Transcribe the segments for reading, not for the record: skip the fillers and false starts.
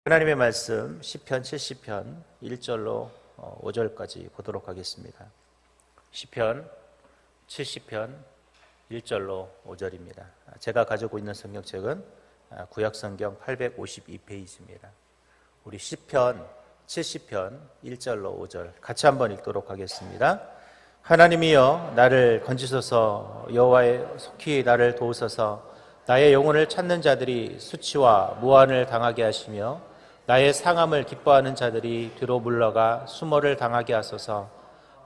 하나님의 말씀 시편 70편 1절로 5절까지 보도록 하겠습니다. 시편 70편 1절로 5절입니다. 제가 가지고 있는 성경책은 구약성경 852페이지입니다. 우리 시편 70편 1절로 5절 같이 한번 읽도록 하겠습니다. 하나님이여 나를 건지소서, 여호와의 속히 나를 도우소서. 나의 영혼을 찾는 자들이 수치와 무한을 당하게 하시며 나의 상함을 기뻐하는 자들이 뒤로 물러가 수모를 당하게 하소서.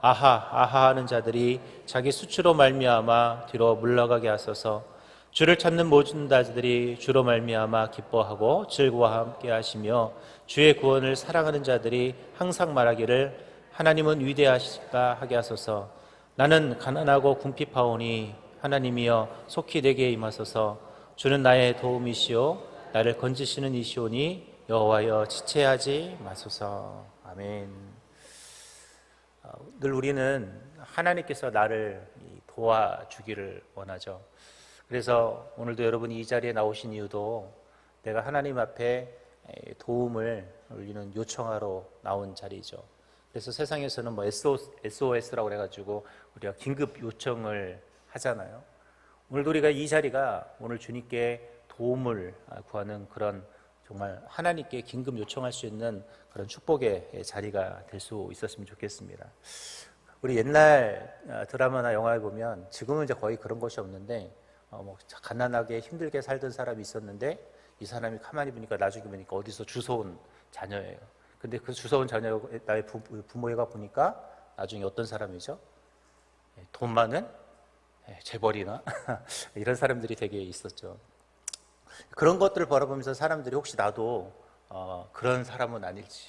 아하 아하 하는 자들이 자기 수치로 말미암아 뒤로 물러가게 하소서. 주를 찾는 모든 자들이 주로 말미암아 기뻐하고 즐거워함께 하시며 주의 구원을 사랑하는 자들이 항상 말하기를 하나님은 위대하시다 하게 하소서. 나는 가난하고 궁핍하오니 하나님이여 속히 내게 임하소서. 주는 나의 도움이시오 나를 건지시는 이시오니 여호와여 지체하지 마소서. 아멘. 늘 우리는 하나님께서 나를 도와주기를 원하죠. 그래서 오늘도 여러분이 이 자리에 나오신 이유도 내가 하나님 앞에 도움을 우리는 요청하러 나온 자리죠. 그래서 세상에서는 뭐 SOS라고 그래가지고 우리가 긴급 요청을 하잖아요. 오늘도 우리가 이 자리가 오늘 주님께 도움을 구하는 그런 정말 하나님께 긴급 요청할 수 있는 그런 축복의 자리가 될 수 있었으면 좋겠습니다. 우리 옛날 드라마나 영화에 보면 지금은 이제 거의 그런 것이 없는데 뭐 가난하게 힘들게 살던 사람이 있었는데 이 사람이 가만히 보니까 나중에 보니까 어디서 주워온 자녀예요. 근데 그 주워온 자녀 나의 부모가 보니까 나중에 어떤 사람이죠? 돈 많은 재벌이나 이런 사람들이 되게 있었죠. 그런 것들을 바라보면서 사람들이 혹시 나도 그런 사람은 아닐지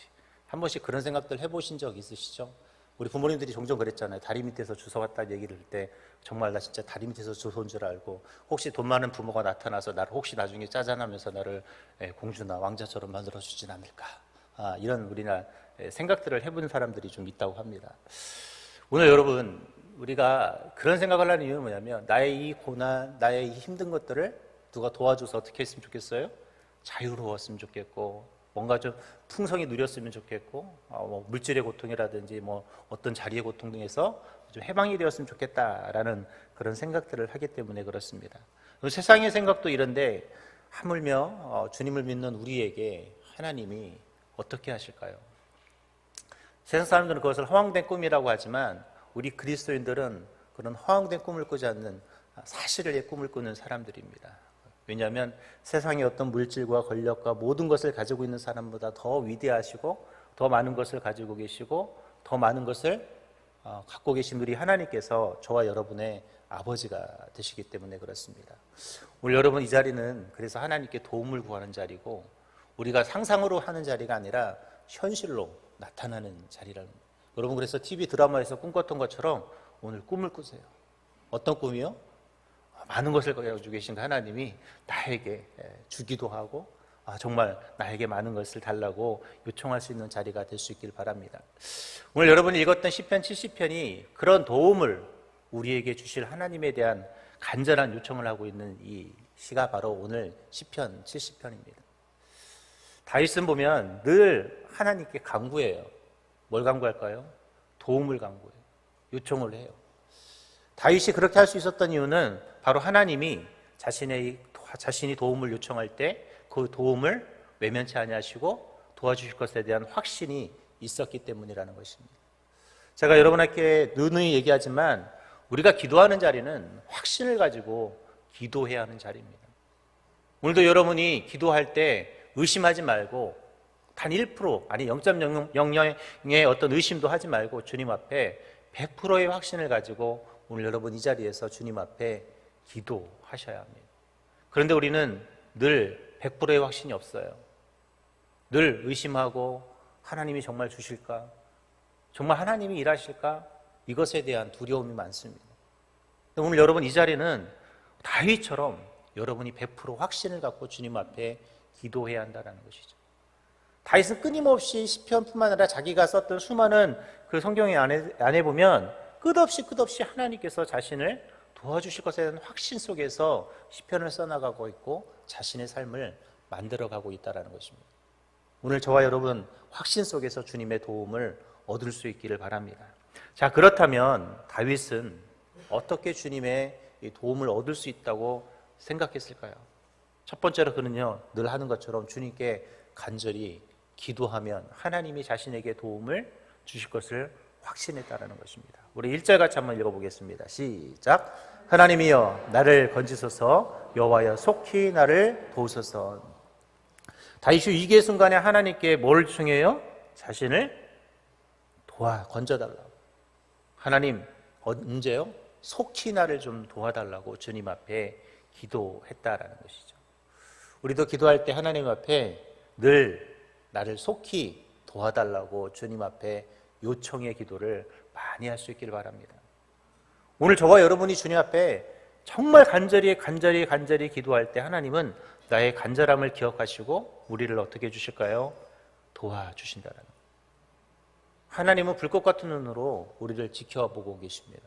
한 번씩 그런 생각들 해보신 적 있으시죠? 우리 부모님들이 종종 그랬잖아요. 다리 밑에서 주워왔다는 얘기를 할 때 정말 나 진짜 다리 밑에서 주워온 줄 알고 혹시 돈 많은 부모가 나타나서 나를 혹시 나중에 짜잔하면서 나를 공주나 왕자처럼 만들어주진 않을까, 이런 우리나 생각들을 해본 사람들이 좀 있다고 합니다. 오늘 여러분 우리가 그런 생각을 하는 이유는 뭐냐면 나의 이 고난, 나의 이 힘든 것들을 누가 도와줘서 어떻게 했으면 좋겠어요? 자유로웠으면 좋겠고 뭔가 좀 풍성히 누렸으면 좋겠고 뭐 물질의 고통이라든지 뭐 어떤 자리의 고통 등에서 좀 해방이 되었으면 좋겠다라는 그런 생각들을 하기 때문에 그렇습니다. 세상의 생각도 이런데 하물며 주님을 믿는 우리에게 하나님이 어떻게 하실까요? 세상 사람들은 그것을 허황된 꿈이라고 하지만 우리 그리스도인들은 그런 허황된 꿈을 꾸지 않는 사실의 꿈을 꾸는 사람들입니다. 왜냐하면 세상의 어떤 물질과 권력과 모든 것을 가지고 있는 사람보다 더 위대하시고 더 많은 것을 가지고 계시고 더 많은 것을 갖고 계신 우리 하나님께서 저와 여러분의 아버지가 되시기 때문에 그렇습니다. 오늘 여러분 이 자리는 그래서 하나님께 도움을 구하는 자리고 우리가 상상으로 하는 자리가 아니라 현실로 나타나는 자리라는 거예요. 여러분 그래서 TV 드라마에서 꿈꿨던 것처럼 오늘 꿈을 꾸세요. 어떤 꿈이요? 많은 것을 가지고 계신 하나님이 나에게 주기도 하고 정말 나에게 많은 것을 달라고 요청할 수 있는 자리가 될 수 있길 바랍니다. 오늘 여러분이 읽었던 시편 70편이 그런 도움을 우리에게 주실 하나님에 대한 간절한 요청을 하고 있는 이 시가 바로 오늘 시편 70편입니다. 다윗은 보면 늘 하나님께 간구해요. 뭘 간구할까요? 도움을 간구해요. 요청을 해요. 다윗이 그렇게 할 수 있었던 이유는 바로 하나님이 자신이 도움을 요청할 때 그 도움을 외면치 아니하시고 도와주실 것에 대한 확신이 있었기 때문이라는 것입니다. 제가 여러분에게 누누이 얘기하지만 우리가 기도하는 자리는 확신을 가지고 기도해야 하는 자리입니다. 오늘도 여러분이 기도할 때 의심하지 말고 단 1% 아니 0.00의 어떤 의심도 하지 말고 주님 앞에 100%의 확신을 가지고 오늘 여러분 이 자리에서 주님 앞에 기도하셔야 합니다. 그런데 우리는 늘 100%의 확신이 없어요. 늘 의심하고 하나님이 정말 주실까? 정말 하나님이 일하실까? 이것에 대한 두려움이 많습니다. 오늘 여러분 이 자리는 다윗처럼 여러분이 100% 확신을 갖고 주님 앞에 기도해야 한다는 것이죠. 다윗은 끊임없이 시편뿐만 아니라 자기가 썼던 수많은 그 성경의 안에 보면 끝없이 하나님께서 자신을 도와주실 것에 대한 확신 속에서 시편을 써나가고 있고 자신의 삶을 만들어가고 있다는 것입니다. 오늘 저와 여러분 확신 속에서 주님의 도움을 얻을 수 있기를 바랍니다. 자, 그렇다면 다윗은 어떻게 주님의 도움을 얻을 수 있다고 생각했을까요? 첫 번째로 그는요, 늘 하는 것처럼 주님께 간절히 기도하면 하나님이 자신에게 도움을 주실 것을 확신했다라는 것입니다. 우리 1절 같이 한번 읽어보겠습니다. 시작. 하나님이여 나를 건지소서, 여호와여 속히 나를 도우소서. 다윗이 위기의 순간에 하나님께 뭘 청해요? 자신을 건져달라고. 하나님, 언제요? 속히 나를 좀 도와달라고 주님 앞에 기도했다라는 것이죠. 우리도 기도할 때 하나님 앞에 늘 나를 속히 도와달라고 주님 앞에 요청의 기도를 많이 할 수 있기를 바랍니다. 오늘 저와 여러분이 주님 앞에 정말 간절히 기도할 때 하나님은 나의 간절함을 기억하시고 우리를 어떻게 해주실까요? 도와주신다라는 거예요. 하나님은 불꽃 같은 눈으로 우리를 지켜보고 계십니다.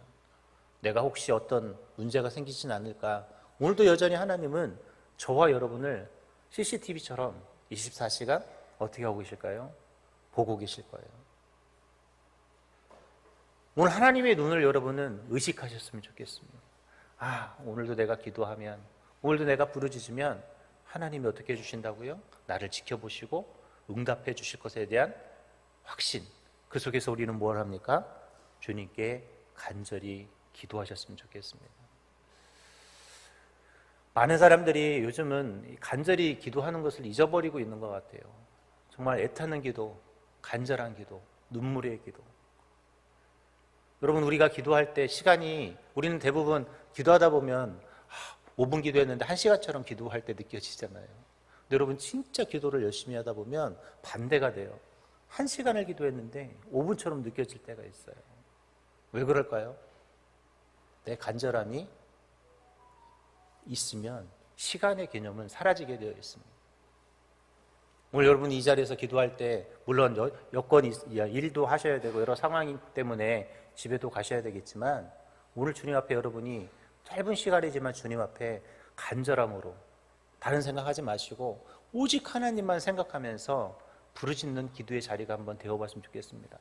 내가 혹시 어떤 문제가 생기진 않을까? 오늘도 여전히 하나님은 저와 여러분을 CCTV처럼 24시간 어떻게 하고 계실까요? 보고 계실 거예요. 오늘 하나님의 눈을 여러분은 의식하셨으면 좋겠습니다. 오늘도 내가 기도하면, 오늘도 내가 부르짖으면 하나님이 어떻게 해주신다고요? 나를 지켜보시고 응답해 주실 것에 대한 확신. 그 속에서 우리는 뭘 합니까? 주님께 간절히 기도하셨으면 좋겠습니다. 많은 사람들이 요즘은 간절히 기도하는 것을 잊어버리고 있는 것 같아요. 정말 애타는 기도, 간절한 기도, 눈물의 기도. 여러분, 우리가 기도할 때 우리는 대부분 기도하다 보면 5분 기도했는데 1시간처럼 기도할 때 느껴지잖아요. 근데 여러분, 진짜 기도를 열심히 하다 보면 반대가 돼요. 1시간을 기도했는데 5분처럼 느껴질 때가 있어요. 왜 그럴까요? 내 간절함이 있으면 시간의 개념은 사라지게 되어 있습니다. 오늘 여러분이 이 자리에서 기도할 때 물론 여건이 일도 하셔야 되고 여러 상황 때문에 집에도 가셔야 되겠지만 오늘 주님 앞에 여러분이 짧은 시간이지만 주님 앞에 간절함으로 다른 생각하지 마시고 오직 하나님만 생각하면서 부르짖는 기도의 자리가 한번 되어봤으면 좋겠습니다.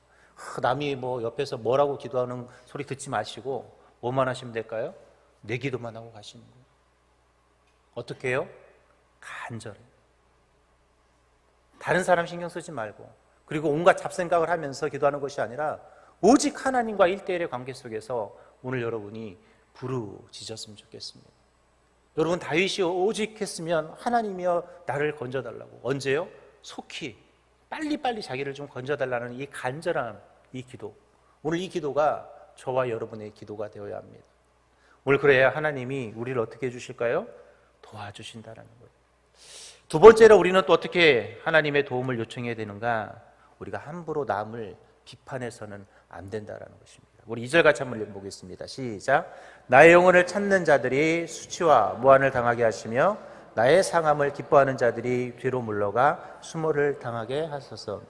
남이 옆에서 뭐라고 기도하는 소리 듣지 마시고 뭐만 하시면 될까요? 내 기도만 하고 가시는 거예요. 어떻게 해요? 간절해. 다른 사람 신경 쓰지 말고, 그리고 온갖 잡생각을 하면서 기도하는 것이 아니라 오직 하나님과 1대1의 관계 속에서 오늘 여러분이 부르짖었으면 좋겠습니다. 여러분, 다윗이 오직 했으면 하나님이여 나를 건져달라고. 언제요? 속히 빨리빨리 자기를 좀 건져달라는 이 간절함, 이 기도. 오늘 이 기도가 저와 여러분의 기도가 되어야 합니다. 오늘 그래야 하나님이 우리를 어떻게 해주실까요? 도와주신다는 거예요. 두 번째로 우리는 또 어떻게 하나님의 도움을 요청해야 되는가? 우리가 함부로 남을 비판해서는 안 된다는 것입니다. 우리 2절 같이 한번 읽어보겠습니다. 시작. 나의 영혼을 찾는 자들이 수치와 무한을 당하게 하시며 나의 상함을 기뻐하는 자들이 뒤로 물러가 수모를 당하게 하소서.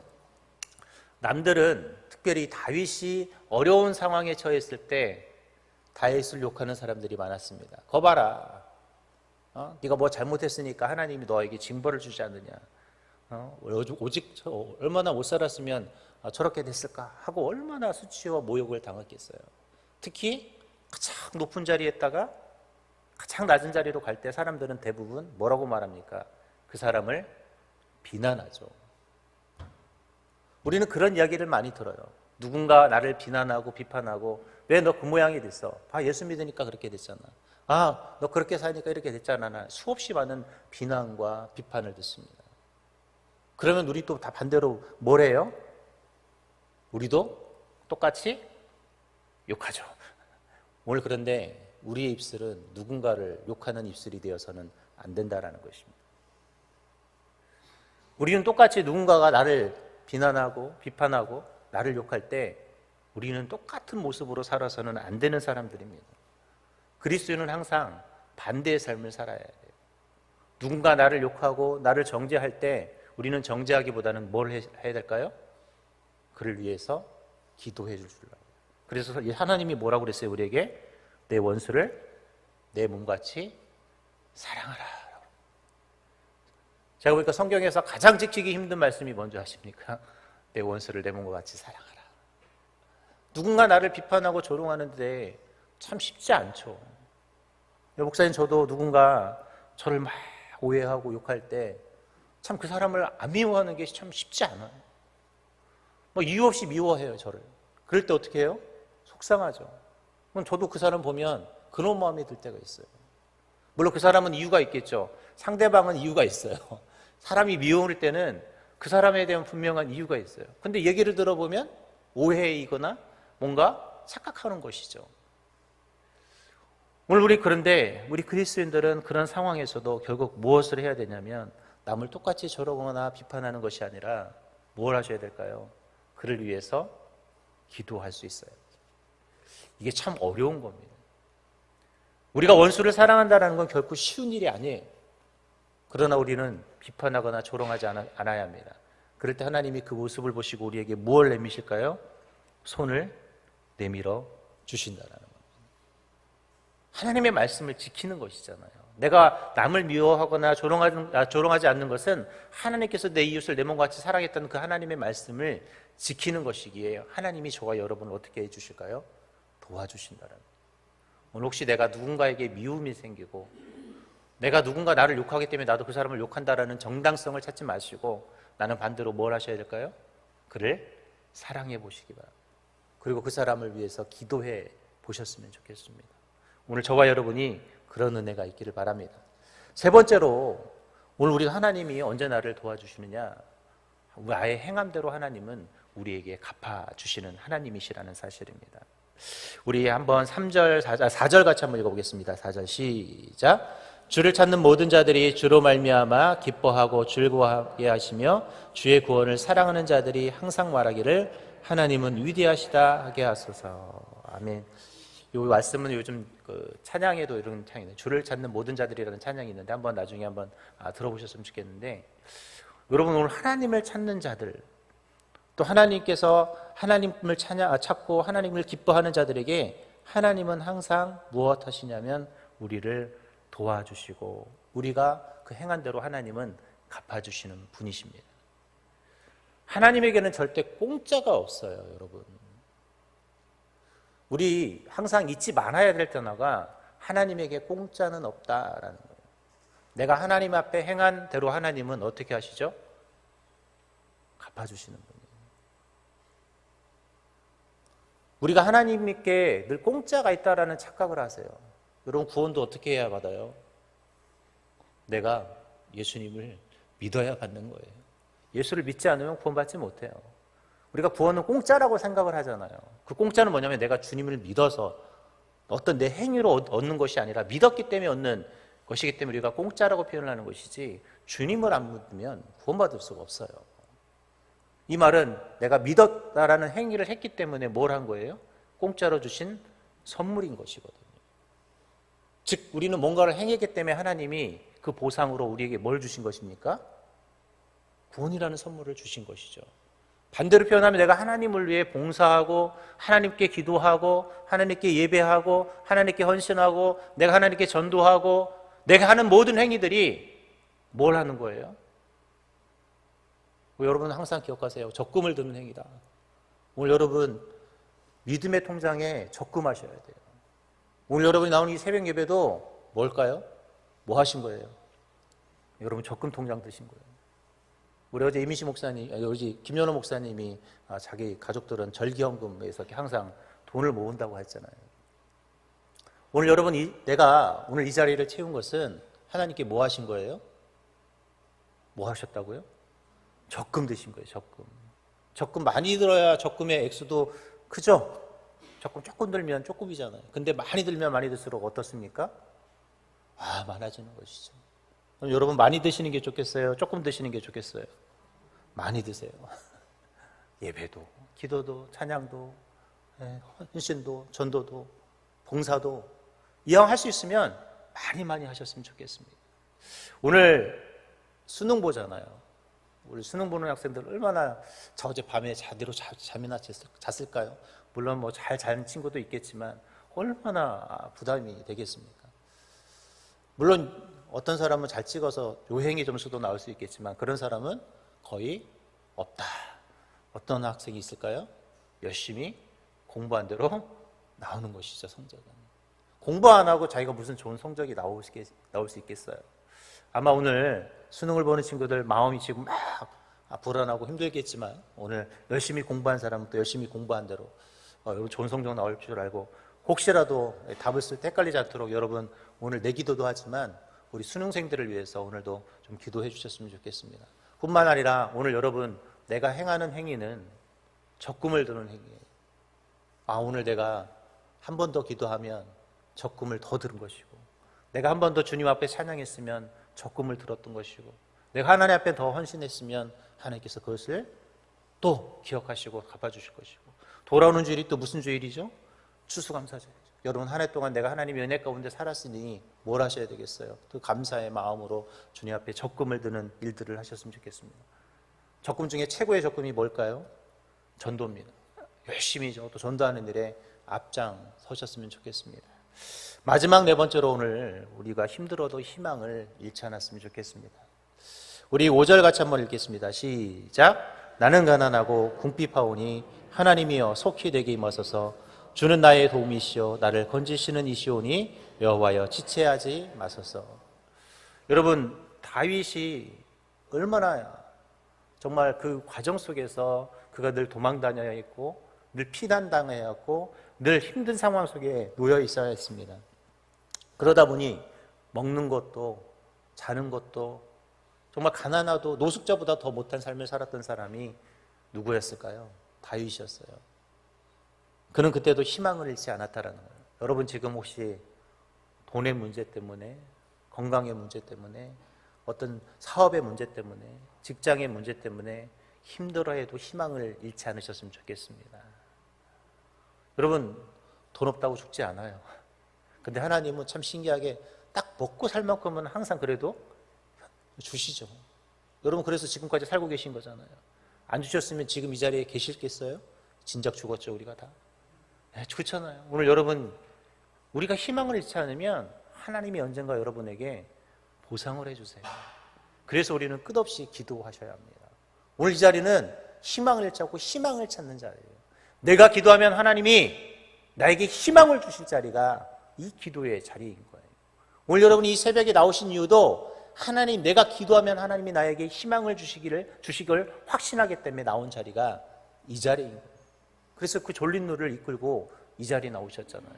남들은 특별히 다윗이 어려운 상황에 처했을 때 다윗을 욕하는 사람들이 많았습니다. 거 봐라. 네가 뭐 잘못했으니까 하나님이 너에게 징벌을 주지 않느냐. 오직 얼마나 못 살았으면 저렇게 됐을까 하고 얼마나 수치와 모욕을 당했겠어요. 특히 가장 높은 자리에 있다가 가장 낮은 자리로 갈 때 사람들은 대부분 뭐라고 말합니까? 그 사람을 비난하죠. 우리는 그런 이야기를 많이 들어요. 누군가 나를 비난하고 비판하고 왜 너 그 모양이 됐어? 예수 믿으니까 그렇게 됐잖아. 너 그렇게 사니까 이렇게 됐잖아. 수없이 많은 비난과 비판을 듣습니다. 그러면 우리 또 다 반대로 뭘 해요? 우리도 똑같이 욕하죠. 오늘 그런데 우리의 입술은 누군가를 욕하는 입술이 되어서는 안 된다는 것입니다. 우리는 똑같이 누군가가 나를 비난하고 비판하고 나를 욕할 때 우리는 똑같은 모습으로 살아서는 안 되는 사람들입니다. 그리스도인은 항상 반대의 삶을 살아야 돼요. 누군가 나를 욕하고 나를 정죄할 때 우리는 정죄하기보다는 뭘 해야 될까요? 그를 위해서 기도해 주려고. 그래서 하나님이 뭐라고 그랬어요? 우리에게 내 원수를 내 몸같이 사랑하라. 제가 보니까 성경에서 가장 지키기 힘든 말씀이 뭔지 아십니까? 내 원수를 내 몸과 같이 사랑하라. 누군가 나를 비판하고 조롱하는데 참 쉽지 않죠. 목사님, 저도 누군가 저를 막 오해하고 욕할 때 참 그 사람을 안 미워하는 게 참 쉽지 않아요. 뭐 이유 없이 미워해요, 저를. 그럴 때 어떻게 해요? 속상하죠. 그럼 저도 그 사람 보면 그런 마음이 들 때가 있어요. 물론 그 사람은 이유가 있겠죠. 상대방은 이유가 있어요. 사람이 미워할 때는 그 사람에 대한 분명한 이유가 있어요. 근데 얘기를 들어보면 오해이거나 뭔가 착각하는 것이죠. 오늘 그런데 우리 그리스도인들은 그런 상황에서도 결국 무엇을 해야 되냐면 남을 똑같이 조롱하거나 비판하는 것이 아니라 뭘 하셔야 될까요? 그를 위해서 기도할 수 있어요. 이게 참 어려운 겁니다. 우리가 원수를 사랑한다는 건 결코 쉬운 일이 아니에요. 그러나 우리는 비판하거나 조롱하지 않아야 합니다. 그럴 때 하나님이 그 모습을 보시고 우리에게 무엇을 내미실까요? 손을 내밀어 주신다는 겁니다. 하나님의 말씀을 지키는 것이잖아요. 내가 남을 미워하거나 조롱하지 않는 것은 하나님께서 내 이웃을 내 몸과 같이 사랑했다는 그 하나님의 말씀을 지키는 것이기에 하나님이 저와 여러분을 어떻게 해주실까요? 도와주신다는 거예요. 오늘 혹시 내가 누군가에게 미움이 생기고 내가 누군가 나를 욕하기 때문에 나도 그 사람을 욕한다라는 정당성을 찾지 마시고 나는 반대로 뭘 하셔야 될까요? 그를 사랑해 보시기 바랍니다. 그리고 그 사람을 위해서 기도해 보셨으면 좋겠습니다. 오늘 저와 여러분이 그런 은혜가 있기를 바랍니다. 세 번째로 오늘 우리 하나님이 언제 나를 도와주시느냐? 아예 행함대로 하나님은 우리에게 갚아주시는 하나님이시라는 사실입니다. 우리 한번 4절 같이 한번 읽어보겠습니다. 4절 시작. 주를 찾는 모든 자들이 주로 말미암아 기뻐하고 즐거워하게 하시며 주의 구원을 사랑하는 자들이 항상 말하기를 하나님은 위대하시다 하게 하소서. 아멘. 이 말씀은 요즘 찬양에도 이런 찬양이 주를 찾는 모든 자들이라는 찬양이 있는데 한번 나중에 한번 들어보셨으면 좋겠는데, 여러분 오늘 하나님을 찾는 자들, 또 하나님께서 하나님을 찾고 하나님을 기뻐하는 자들에게 하나님은 항상 무엇 하시냐면 우리를 도와주시고 우리가 그 행한 대로 하나님은 갚아주시는 분이십니다. 하나님에게는 절대 공짜가 없어요, 여러분. 우리 항상 잊지 말아야 될 단어가 하나님에게 공짜는 없다라는 거예요. 내가 하나님 앞에 행한 대로 하나님은 어떻게 하시죠? 갚아주시는 분이에요. 우리가 하나님께 늘 공짜가 있다라는 착각을 하세요. 여러분 구원도 어떻게 해야 받아요? 내가 예수님을 믿어야 받는 거예요. 예수를 믿지 않으면 구원받지 못해요. 우리가 구원은 공짜라고 생각을 하잖아요. 그 공짜는 뭐냐면 내가 주님을 믿어서 어떤 내 행위로 얻는 것이 아니라 믿었기 때문에 얻는 것이기 때문에 우리가 공짜라고 표현을 하는 것이지 주님을 안 믿으면 구원받을 수가 없어요. 이 말은 내가 믿었다라는 행위를 했기 때문에 뭘 한 거예요? 공짜로 주신 선물인 것이거든요. 즉 우리는 뭔가를 행했기 때문에 하나님이 그 보상으로 우리에게 뭘 주신 것입니까? 구원이라는 선물을 주신 것이죠. 반대로 표현하면 내가 하나님을 위해 봉사하고 하나님께 기도하고 하나님께 예배하고 하나님께 헌신하고 내가 하나님께 전도하고 내가 하는 모든 행위들이 뭘 하는 거예요? 여러분 항상 기억하세요. 적금을 드는 행위다. 오늘 여러분 믿음의 통장에 적금하셔야 돼요. 오늘 여러분이 나오는 이 새벽 예배도 뭘까요? 뭐 하신 거예요? 여러분 적금 통장 드신 거예요. 우리 어제 이민시 목사님, 어제 김연호 목사님이 자기 가족들은 절기헌금에서 이렇게 항상 돈을 모은다고 했잖아요. 오늘 여러분 내가 오늘 이 자리를 채운 것은 하나님께 뭐 하신 거예요? 뭐 하셨다고요? 적금 드신 거예요. 적금 많이 들어야 적금의 액수도 크죠? 적금 조금 들면 조금이잖아요. 근데 많이 들면 많이 들수록 어떻습니까? 많아지는 것이죠. 그럼 여러분 많이 드시는 게 좋겠어요? 조금 드시는 게 좋겠어요? 많이 드세요. 예배도, 기도도, 찬양도, 헌신도, 전도도, 봉사도 이왕 할 수 있으면 많이 하셨으면 좋겠습니다. 오늘 수능 보잖아요. 우리 수능 보는 학생들 얼마나 어제 밤에 제대로 잠이나 잤을까요? 물론 뭐 잘 자는 친구도 있겠지만 얼마나 부담이 되겠습니까? 물론 어떤 사람은 잘 찍어서 요행의 점수도 나올 수 있겠지만 그런 사람은 거의 없다. 어떤 학생이 있을까요? 열심히 공부한 대로 나오는 것이죠, 성적은. 공부 안 하고 자기가 무슨 좋은 성적이 나올 수 있겠어요? 아마 오늘 수능을 보는 친구들 마음이 지금 막 불안하고 힘들겠지만 오늘 열심히 공부한 사람은 또 열심히 공부한 대로 여러분 좋은 성적 나올 줄 알고 혹시라도 답을 쓸 때 헷갈리지 않도록 여러분 오늘 내 기도도 하지만 우리 수능생들을 위해서 오늘도 좀 기도해 주셨으면 좋겠습니다. 뿐만 아니라 오늘 여러분 내가 행하는 행위는 적금을 드는 행위예요. 오늘 내가 한 번 더 기도하면 적금을 더 들은 것이고 내가 한 번 더 주님 앞에 찬양했으면 적금을 들었던 것이고 내가 하나님 앞에 더 헌신했으면 하나님께서 그것을 또 기억하시고 갚아주실 것이고 돌아오는 주일이 또 무슨 주일이죠? 추수감사절이죠. 여러분 한 해 동안 내가 하나님의 은혜 가운데 살았으니 뭘 하셔야 되겠어요? 그 감사의 마음으로 주님 앞에 적금을 드는 일들을 하셨으면 좋겠습니다. 적금 중에 최고의 적금이 뭘까요? 전도입니다. 열심히 또 전도하는 일에 앞장 서셨으면 좋겠습니다. 마지막 네 번째로 오늘 우리가 힘들어도 희망을 잃지 않았으면 좋겠습니다. 우리 5절 같이 한번 읽겠습니다. 시작. 나는 가난하고 궁핍하오니 하나님이여 속히 내게 임하소서. 주는 나의 도움이시오 나를 건지시는 이시오니 여호와여 지체하지 마소서. 여러분 다윗이 얼마나 정말 그 과정 속에서 그가 늘 도망 다녀야 했고 늘 피난당해야 했고 늘 힘든 상황 속에 놓여 있어야 했습니다. 그러다 보니 먹는 것도 자는 것도 정말 가난하도 노숙자보다 더 못한 삶을 살았던 사람이 누구였을까요? 다윗이었어요. 그는 그때도 희망을 잃지 않았다라는 거예요. 여러분 지금 혹시 돈의 문제 때문에 건강의 문제 때문에 어떤 사업의 문제 때문에 직장의 문제 때문에 힘들어해도 희망을 잃지 않으셨으면 좋겠습니다. 여러분 돈 없다고 죽지 않아요. 근데 하나님은 참 신기하게 딱 먹고 살 만큼은 항상 그래도 주시죠. 여러분 그래서 지금까지 살고 계신 거잖아요. 안 주셨으면 지금 이 자리에 계실겠어요? 진작 죽었죠 우리가 다. 그렇잖아요. 오늘 여러분 우리가 희망을 잃지 않으면 하나님이 언젠가 여러분에게 보상을 해주세요. 그래서 우리는 끝없이 기도하셔야 합니다. 오늘 이 자리는 희망을 잃지 않고 희망을 찾는 자리예요. 내가 기도하면 하나님이 나에게 희망을 주실 자리가 이 기도의 자리인 거예요. 오늘 여러분이 이 새벽에 나오신 이유도 하나님 내가 기도하면 하나님이 나에게 희망을 주시길 확신하기 때문에 나온 자리가 이 자리인 거예요. 그래서 그 졸린 눈을 이끌고 이 자리에 나오셨잖아요.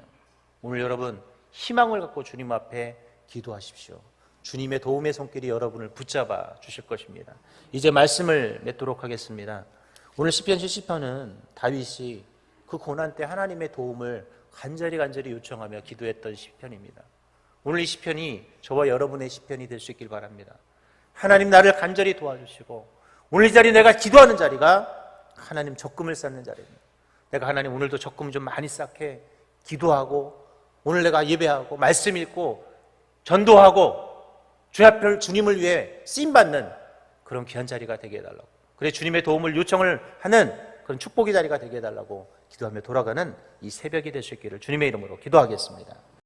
오늘 여러분 희망을 갖고 주님 앞에 기도하십시오. 주님의 도움의 손길이 여러분을 붙잡아 주실 것입니다. 이제 말씀을 맺도록 하겠습니다. 오늘 시편 70편은 다윗이 그 고난 때 하나님의 도움을 간절히 요청하며 기도했던 시편입니다. 오늘 이 시편이 저와 여러분의 시편이 될 수 있길 바랍니다. 하나님 나를 간절히 도와주시고 오늘 이 자리 내가 기도하는 자리가 하나님 적금을 쌓는 자리입니다. 내가 하나님 오늘도 적금 좀 많이 쌓게 기도하고 오늘 내가 예배하고 말씀 읽고 전도하고 주님을 위해 쓰임받는 그런 귀한 자리가 되게 해달라고 그래 주님의 도움을 요청을 하는 그런 축복의 자리가 되게 해달라고 기도하며 돌아가는 이 새벽이 될 수 있기를 주님의 이름으로 기도하겠습니다.